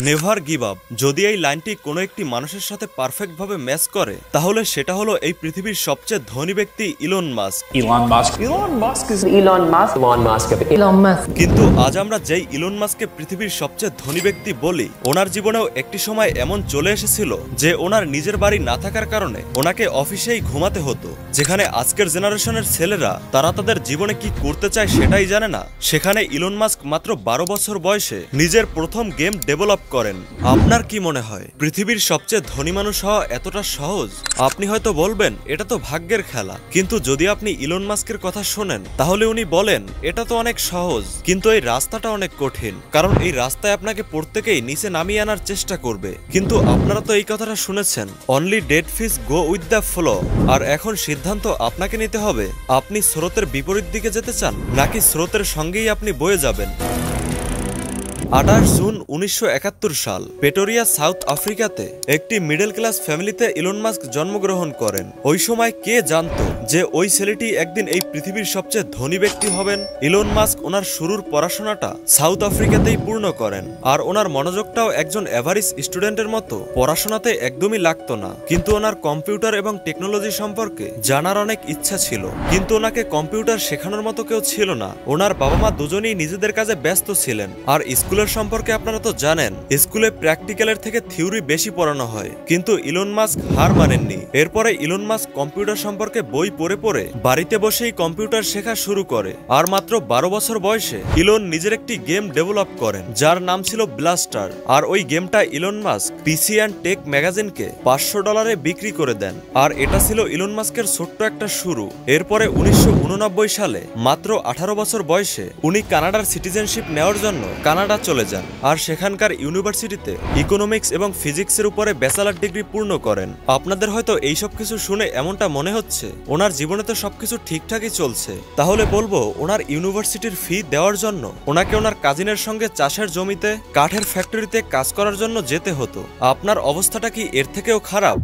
Never give up. যদি এই লাইনটি কোনো একটি মানুষের সাথে পারফেক্টভাবে ম্যাচ করে তাহলে সেটা হলো এই পৃথিবীর সবচেয়ে ধনী ব্যক্তি ইলন মাস্ক। কিন্তু আজ আমরা যেই ইলন মাস্ককে পৃথিবীর সবচেয়ে ধনী ব্যক্তি বলি, ওনার জীবনেও একটি সময় এমন চলে এসেছিল যে ওনার নিজের বাড়ি না থাকার কারণে ওনাকে অফিসেই ঘুমাতে হতো। যেখানে আজকের জেনারেশনের ছেলেরা তারা তাদের জীবনে কি করতে চায় সেটাই জানে না, সেখানে ইলন মাস্ক মাত্র 12 বছর বয়সে নিজের প্রথম গেম ডেভেলপ করেন। আপনার কি মনে হয় পৃথিবীর সবচেয়ে ধনী মানুষ হওয়া এতটা সহজ? আপনি হয়তো বলবেন এটা তো ভাগ্যের খেলা, কিন্তু যদি আপনি ইলন মাস্কের কথা শোনেন তাহলে উনি বলেন এটা তো অনেক সহজ, কিন্তু এই রাস্তাটা অনেক কঠিন, কারণ এই রাস্তায় আপনাকে প্রত্যেকেই নিচে নামিয়ে আনার চেষ্টা করবে। কিন্তু আপনারা তো এই কথাটা শুনেছেন, only dead fish go with the flow. আর এখন সিদ্ধান্ত আপনাকে নিতে হবে, আপনি স্রোতের বিপরীত দিকে যেতে চান নাকি স্রোতের সঙ্গেই আপনি বয়ে যাবেন। 28 জুন 1971 সাল প্রেটোরিয়া, সাউথ আফ্রিকাতে একটি মিডল ক্লাস ফ্যামিলিতে ইলন মাস্ক জন্মগ্রহণ করেন। ওই সময় কে জানতো যে ওই ছেলেটি একদিন এই পৃথিবীর সবচেয়ে ধনী ব্যক্তি হবেন। ইলন মাস্ক ওনার শুরুর পড়াশোনাটা সাউথ আফ্রিকাতেই পূর্ণ করেন, আর ওনার মনোযোগটাও একজন এভারেজ স্টুডেন্টের মতো পড়াশোনাতে একদমই লাগতো না। কিন্তু ওনার কম্পিউটার এবং টেকনোলজি সম্পর্কে জানার অনেক ইচ্ছা ছিল, কিন্তু ওনাকে কম্পিউটার শেখানোর মতো কেউ ছিল না। ওনার বাবা মা দুজনেই নিজেদের কাজে ব্যস্ত ছিলেন। আর স্কুলের সম্পর্কে আপনারা তো জানেন, স্কুলে প্র্যাকটিক্যালের থেকে থিওরি বেশি পড়ানো হয়, কিন্তু ইলন মাস্ক হার মানেননি। এরপরে ইলন মাস্ক কম্পিউটার সম্পর্কে বই পড়ে পড়ে বাড়িতে বসেই কম্পিউটার শেখা শুরু করে। আর মাত্র 12 বছর বয়সে ইলন নিজের একটি গেম ডেভেলপ করেন যার নাম ছিল ব্লাস্টার। আর ওই গেমটা Elon Musk PC and tech ম্যাগাজিনকে $500 বিক্রি করে দেন। আর এটা ছিল ইলন মাস্কের ছোট্ট একটা শুরু। এরপরে 1989 সালে মাত্র 18 বছর বয়সে উনি কানাডার সিটিজেনশিপ নেওয়ার জন্য কানাডা চলে যান, আর সেখানকার ইউনিভার্সিটিতে ইকোনমিক্স এবং ফিজিক্সের উপরে ব্যাচেলর ডিগ্রি পূর্ণ করেন। আপনাদের হয়তো এইসব কিছু শুনে এমনটা মনে হচ্ছে ওনার জীবনে তো সবকিছু ঠিকঠাকই চলছে, তাহলে বলবো ওনার ইউনিভার্সিটির ফি দেওয়ার জন্য ওনাকে ওনার কাজিনের সঙ্গে চাষের জমিতে কাঠের ফ্যাক্টরিতে কাজ করার জন্য যেতে হতো। আপনার অবস্থাটা কি এর থেকেও খারাপ?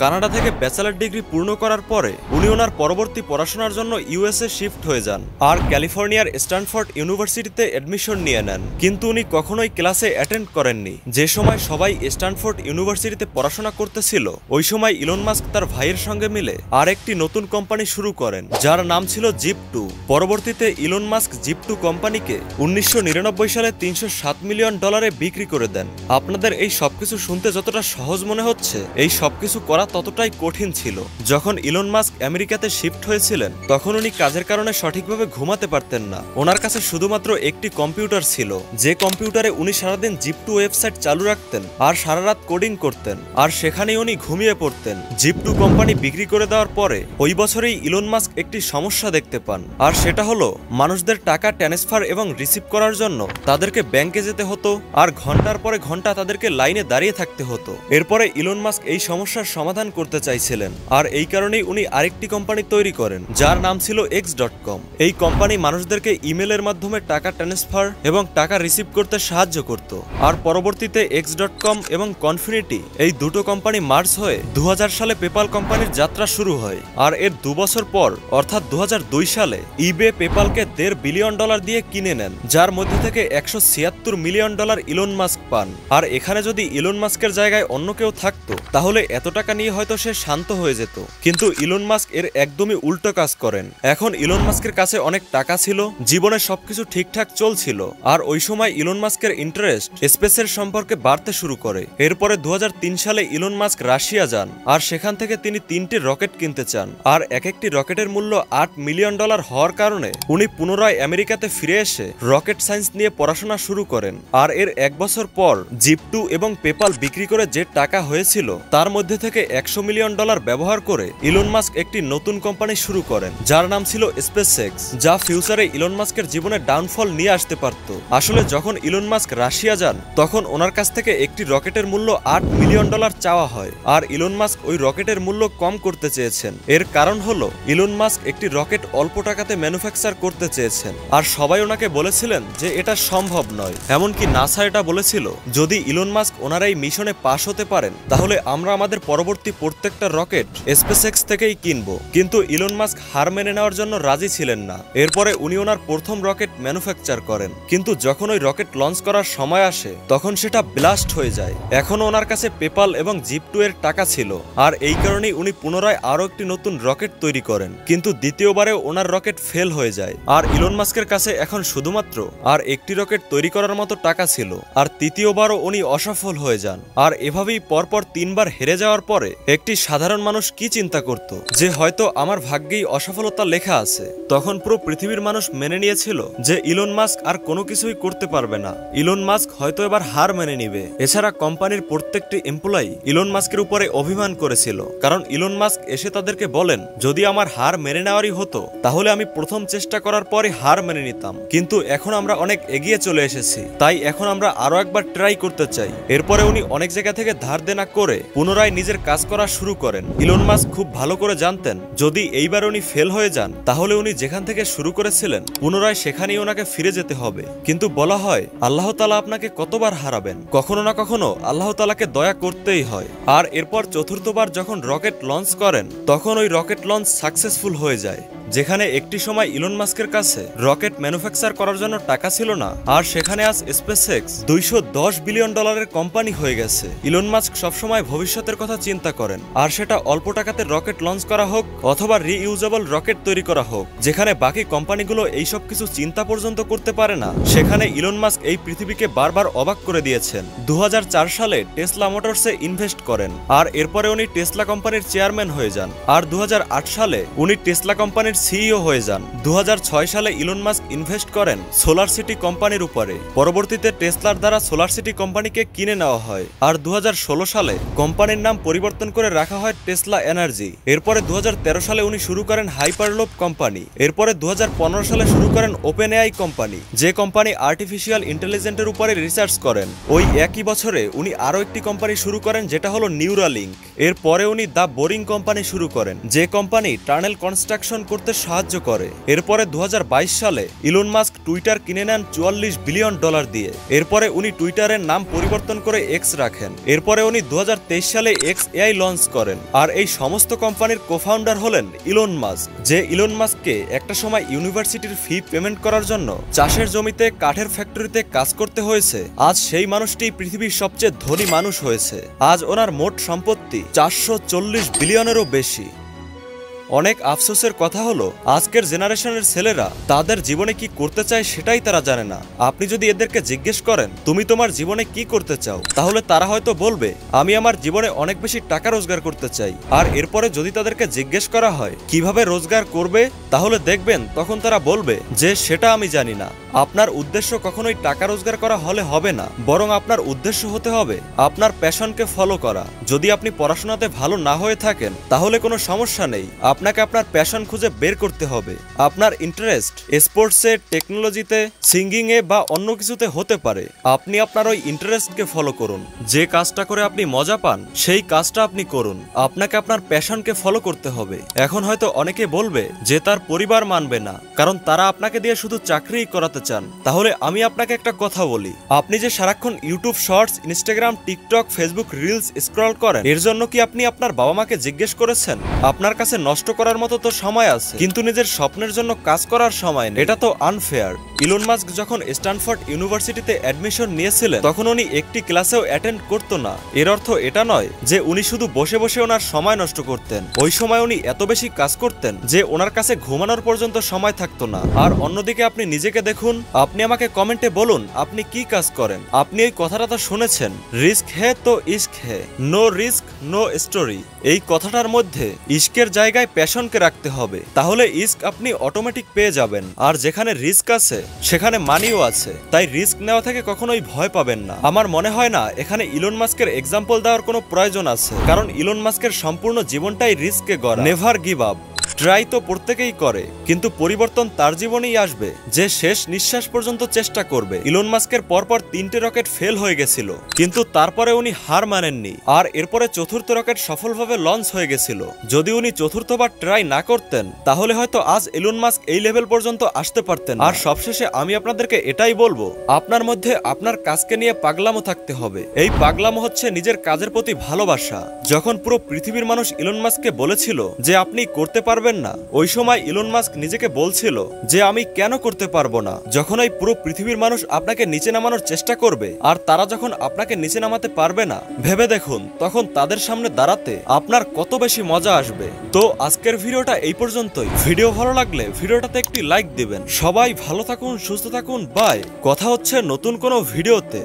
কানাডা থেকে ব্যাচেলর ডিগ্রি পূর্ণ করার পরে উনি ওনার পরবর্তী পড়াশোনার জন্য ইউএসএ শিফট হয়ে যান আর ক্যালিফোর্নিয়ার স্ট্যানফোর্ড ইউনিভার্সিটিতে অ্যাডমিশন নিয়ে নেন। কিন্তু উনি কখনোই ক্লাসে অ্যাটেন্ড করেননি। যে সময় সবাই স্ট্যানফোর্ড ইউনিভার্সিটিতে পড়াশোনা করতেছিল, ওই সময় ইলন মাস্ক তার ভাইয়ের সঙ্গে মিলে আর একটি নতুন কোম্পানি শুরু করেন যার নাম ছিল জিপ2। পরবর্তীতে ইলন মাস্ক জিপ2 কোম্পানিকে 1999 সালে $307 মিলিয়ন বিক্রি করে দেন। আপনাদের এই সবকিছু শুনতে যতটা সহজ মনে হচ্ছে, এই সবকিছু করা ততটাই কঠিন ছিল। যখন ইলন মাস্ক আমেরিকাতে শিফট হয়েছিলেন তখন উনি কাজের কারণে সঠিকভাবে ঘুমাতে পারতেন না। ওনার কাছে শুধুমাত্র একটি কম্পিউটার ছিল, যে কম্পিউটারে উনি সারাদিন জিপ2 ওয়েবসাইট চালু রাখতেন আর সারা রাত কোডিং করতেন, আর সেখানেই উনি ঘুমিয়ে পড়তেন। জিপ2 কোম্পানি বিক্রি করে দেওয়ার পরে ওই বছরেই ইলন মাস্ক একটি সমস্যা দেখতে পান, আর সেটা হলো মানুষদের টাকা ট্রান্সফার এবং রিসিভ করার জন্য তাদেরকে ব্যাংকে যেতে হতো আর ঘন্টার পরে ঘন্টা তাদেরকে লাইনে দাঁড়িয়ে থাকতে হতো। এরপরে ইলন মাস্ক এই সমস্যার সমাধান করতে চাইছিলেন, আর এই কারণেই উনি আরেকটি কোম্পানি তৈরি করেন যার নাম ছিল X.com। এই কোম্পানি মানুষদেরকে ইমেলের মাধ্যমে টাকা ট্রান্সফার এবং টাকা রিসিভ করতে সাহায্য করত। আর পরবর্তীতে X.com এবং কনফিনিটি এই দুটো কোম্পানি মার্জ হয়ে 2000 সালে পেপাল কোম্পানির যাত্রা শুরু হয়। আর এর 2 বছর পর অর্থাৎ 2002 সালে ইবে পেপালকে $1.5 বিলিয়ন দিয়ে কিনে নেন, যার মধ্যে থেকে $176 মিলিয়ন ইলন মাস্ক পান। আর এখানে যদি ইলন মাস্কের জায়গায় অন্য কেউ থাকতো তাহলে এত টাকা নিয়ে হয়তো সে শান্ত হয়ে যেত, কিন্তু ইলন মাস্ক এর একদমই উল্টো কাজ করেন। এখন ইলন মাস্কের কাছে অনেক টাকা ছিল, জীবনে সবকিছু ঠিকঠাক চলছিল, আর ওই সময় ইলন মাস্কের ইন্টারেস্ট স্পেসের সম্পর্কে বাড়তে শুরু করে। এরপরে 2003 সালে ইলন মাস্ক রাশিয়া যান, আর সেখান থেকে তিনি 3টি রকেট কিনতে চান। আর এক একটি রকেটের মূল্য $8 মিলিয়ন হওয়ার কারণে উনি পুনরায় আমেরিকাতে ফিরে এসে রকেট সায়েন্স নিয়ে পড়াশোনা শুরু করেন। আর এর 1 বছর পর জিপ2 এবং পেপাল বিক্রি করে যে টাকা হয়েছিল তার মধ্যে থেকে $100 মিলিয়ন ব্যবহার করে ইলন মাস্ক একটি নতুন কোম্পানি শুরু করেন যার নাম ছিল SpaceX, যা ফিউচারে ইলন মাস্কের জীবনে ডাউনফল নিয়ে আসতে পারত। আসলে যখন ইলন মাস্ক রাশিয়া যান তখন ওনার কাছ থেকে একটি রকেটের মূল্য $8 মিলিয়ন চাওয়া হয়, আর ইলন মাস্ক ওই রকেটের মূল্য কম করতে চেয়েছেন। এর কারণ হলো ইলন মাস্ক একটি রকেট অল্প টাকাতে ম্যানুফ্যাকচার করতে চেয়েছেন, আর সবাই ওনাকে বলেছিলেন যে এটা সম্ভব নয়। এমনকি নাসা এটা বলেছিল যদি ইলন মাস্ক ওনার এই মিশনে পাশ হতে পারেন তাহলে আমরা আমাদের পরবর্তী পরবর্তী প্রত্যেকটা রকেট স্পেসএক্স থেকেই কিনবো। কিন্তু ইলন মাস্ক হার মেনে নেওয়ার জন্য রাজি ছিলেন না। এরপরে উনি ওনার প্রথম রকেট ম্যানুফ্যাকচার করেন, কিন্তু যখন ওই রকেট লঞ্চ করার সময় আসে তখন সেটা ব্লাস্ট হয়ে যায়। এখনো ওনার কাছে পেপাল এবং জিপ2 এর টাকা ছিল, আর এই কারণেই উনি পুনরায় আরো একটি নতুন রকেট তৈরি করেন। কিন্তু দ্বিতীয়বারে ওনার রকেট ফেল হয়ে যায়, আর ইলন মাস্কের কাছে এখন শুধুমাত্র আর একটি রকেট তৈরি করার মতো টাকা ছিল, আর তৃতীয়বারও উনি অসফল হয়ে যান। আর এভাবেই পরপর 3 বার হেরে যাওয়ার পরে একটি সাধারণ মানুষ কি চিন্তা করত যে হয়তো আমার ভাগ্যেই অসফলতা লেখা আছে। তখন পুরো পৃথিবীর মানুষ মেনে নিয়েছিল যে ইলন মাস্ক আর কোনো কিছুই করতে পারবে না, ইলন মাস্ক হয়তো এবার হার মেনে নিবে। এছাড়া কোম্পানির প্রত্যেকটি এমপ্লয়ি ইলন মাস্কের উপরে অভিমান করেছিল, কারণ ইলন মাস্ক এসে তাদেরকে বলেন যদি আমার হার মেনে নেওয়ারই হতো তাহলে আমি প্রথম চেষ্টা করার পরে হার মেনে নিতাম, কিন্তু এখন আমরা অনেক এগিয়ে চলে এসেছি, তাই এখন আমরা আরো একবার ট্রাই করতে চাই। এরপরে উনি অনেক জায়গা থেকে ধার দেনা করে পুনরায় নিজের কাজ করা শুরু করেন। ইলন মাস্ক খুব ভালো করে জানতেন যদি এইবার উনি ফেল হয়ে যান তাহলে উনি যেখান থেকে শুরু করেছিলেন পুনরায় সেখানেই ওনাকে ফিরে যেতে হবে। কিন্তু বলা হয় আল্লাহ তাআলা আপনাকে কতবার হারাবেন, কখনো না কখনো আল্লাহ তাআলাকে দয়া করতেই হয়। আর এরপর চতুর্থবার যখন রকেট লঞ্চ করেন তখন ওই রকেট লঞ্চ সাকসেসফুল হয়ে যায়, যেখানে একটি সময় ইলন মাস্কের কাছে রকেট ম্যানুফ্যাকচার করার জন্য টাকা ছিল না, আর সেখানে আজ স্পেসএক্স $210 বিলিয়ন কোম্পানি হয়ে গেছে। ইলন মাস্ক সবসময় ভবিষ্যতের কথা চিন্তা করেন, আর সেটা অল্প টাকাতে রকেট লঞ্চ করা হোক অথবা রিইউজেবল রকেট তৈরি করা হোক, যেখানে বাকি কোম্পানিগুলো এইসব কিছু চিন্তা পর্যন্ত করতে পারে না, সেখানে ইলন মাস্ক এই পৃথিবীকে বারবার অবাক করে দিয়েছেন। 2004 সালে টেসলা মোটরসে ইনভেস্ট করেন, আর এরপরে উনি টেসলা কোম্পানির চেয়ারম্যান হয়ে যান। আর 2008 সালে উনি টেসলা কোম্পানির সিইও হয়ে যান। 2006 সালে ইলন মাস্ক ইনভেস্ট করেন সোলার সিটি কোম্পানির উপরে। পরবর্তীতে টেসলার দ্বারা সোলার সিটি কোম্পানিকে কিনে নেওয়া হয়, আর 2016 সালে কোম্পানির নাম পরিবর্তন করে রাখা হয় টেসলা এনার্জি। এরপরে 2013 সালে উনি শুরু করেন হাইপারলুপ কোম্পানি। এরপরে 2015 সালে শুরু করেন ওপেন এআই কোম্পানি, যে কোম্পানি আর্টিফিশিয়াল ইন্টেলিজেন্সের উপরে রিসার্চ করেন। ওই একই বছরে উনি আরো একটি কোম্পানি শুরু করেন যেটা হলো নিউরালিঙ্ক। এরপরে উনি দ্য বোরিং কোম্পানি শুরু করেন, যে কোম্পানি টানেল কনস্ট্রাকশন করতে সাহায্য করে। এরপরে 2022 সালে ইলন মাস্ক টুইটার কিনে নেন $44 বিলিয়ন দিয়ে। এরপরে উনি টুইটারের নাম পরিবর্তন করে এক্স রাখেন। এরপরে উনি 2023 সালে এক্স এআই লঞ্চ করেন। আর এই সমস্ত কোম্পানির কোফাউন্ডার হলেন ইলন মাস্ক, যে ইলন মাস্ককে একটা সময় ইউনিভার্সিটির ফি পেমেন্ট করার জন্য চাষের জমিতে কাঠের ফ্যাক্টরিতে কাজ করতে হয়েছে। আজ সেই মানুষটি পৃথিবীর সবচেয়ে ধনী মানুষ হয়েছে। আজ ওনার মোট সম্পত্তি 440 বিলিয়নেরও বেশি। অনেক আফসোসের কথা হলো আজকের জেনারেশনের ছেলেরা তাদের জীবনে কি করতে চায় সেটাই তারা জানে না। আপনি যদি এদেরকে জিজ্ঞেস করেন তুমি তোমার জীবনে কি করতে চাও, তাহলে তারা হয়তো বলবে আমি আমার জীবনে অনেক বেশি টাকা রোজগার করতে চাই। আর এরপরে যদি তাদেরকে জিজ্ঞেস করা হয় কিভাবে রোজগার করবে, তাহলে দেখবেন তখন তারা বলবে যে সেটা আমি জানি না। আপনার উদ্দেশ্য কখনোই টাকা রোজগার করা হলে হবে না, বরং আপনার উদ্দেশ্য হতে হবে আপনার প্যাশনকে ফলো করা। যদি আপনি পড়াশোনাতে ভালো না হয়ে থাকেন তাহলে কোনো সমস্যা নেই, আপনাকে আপনার প্যাশন খুঁজে বের করতে হবে। আপনার ইন্টারেস্ট স্পোর্টসে, টেকনোলজিতে, সিঙ্গিংয়ে বা অন্য কিছুতে হতে পারে। আপনি আপনার ওই ইন্টারেস্টকে ফলো করুন। যে কাজটা করে আপনি মজা পান সেই কাজটা আপনি করুন। আপনাকে আপনার প্যাশনকে ফলো করতে হবে। এখন হয়তো অনেকে বলবে যে তার পরিবার মানবে না, কারণ তারা আপনাকে দিয়ে শুধু চাকরিই করাতে চান। তাহলে আমি আপনাকে একটা কথা বলি, আপনি যে সারাক্ষণ YouTube shorts, Instagram, TikTok, Facebook reels scroll করেন, এর জন্য কি আপনি আপনার বাবা মাকে জিজ্ঞেস করেছেন? আপনার কাছে নষ্ট করার মতো তো সময় আছে, কিন্তু নিজের স্বপ্নের জন্য কাজ করার সময় নেই। এটা তো আনফেয়ার। ইলন মাস্ক যখন স্ট্যানফোর্ড ইউনিভার্সিটিতে অ্যাডমিশন নিয়েছিলেন তখন উনি একটি ক্লাসেও অ্যাটেন্ড করতো না। এর অর্থ এটা নয় যে উনি শুধু বসে বসে ওনার সময় নষ্ট করতেন। ওই সময় উনি এত বেশি কাজ করতেন যে ওনার কাছে ঘুমানোর পর্যন্ত সময় থাকতো না। আর অন্যদিকে আপনি নিজেকে দেখুন, আপনি আমাকে কমেন্টে বলুন আপনি কি কাজ করেন। আপনি এই কথাটা তো শুনেছেন, রিস্ক হে তো ইস্ক হে, নো রিস্ক নো স্টোরি। এই কথাটার মধ্যে ইস্কের জায়গায় প্যাশনকে রাখতে হবে, তাহলে ইস্ক আপনি অটোমেটিক পেয়ে যাবেন। আর যেখানে রিস্ক আছে সেখানে মানিও আছে, তাই রিস্ক নেওয়া থেকে কখনোই ভয় পাবেন না। আমার মনে হয় না এখানে ইলন মাস্কের এক্সাম্পল দেওয়ার কোনো প্রয়োজন আছে, কারণ ইলন মাস্কের সম্পূর্ণ জীবনটাই রিস্কে গড়া। Never give up. ট্রাই তো প্রত্যেকেই করে, কিন্তু পরিবর্তন তার জীবনেই আসবে যে শেষ নিঃশ্বাস পর্যন্ত চেষ্টা করবে। ইলন মাস্কের পরপর 3টে রকেট ফেল হয়ে গেছিল, কিন্তু তারপরে উনি হার মানেননি, আর এরপরে চতুর্থ রকেট সফলভাবে লঞ্চ হয়ে গেছিল। যদি উনি চতুর্থবার ট্রাই না করতেন তাহলে হয়তো আজ ইলন মাস্ক এই লেভেল পর্যন্ত আসতে পারতেন। আর সবশেষে আমি আপনাদেরকে এটাই বলবো, আপনার মধ্যে আপনার কাজকে নিয়ে পাগলামো থাকতে হবে। এই পাগলামো হচ্ছে নিজের কাজের প্রতি ভালোবাসা। যখন পুরো পৃথিবীর মানুষ ইলন মাস্ককে বলেছিল যে আপনি করতে পারবেন না, ওই সময় ইলন মাস্ক নিজেকে বলছিল যে আমি কেন করতে পারবো না। যখন এই পুরো পৃথিবীর মানুষ আপনাকে নিচে নামানোর চেষ্টা করবে, আর তারা যখন আপনাকে নিচে নামাতে পারবে না, ভেবে দেখুন তখন তাদের সামনে দাঁড়াতে আপনার কত বেশি মজা আসবে। তো আজকের ভিডিওটা এই পর্যন্তই। ভিডিও ভালো লাগলে ভিডিওটাতে একটি লাইক দিবেন। সবাই ভালো থাকুন, সুস্থ থাকুন, বাই। কথা হচ্ছে নতুন কোনো ভিডিওতে।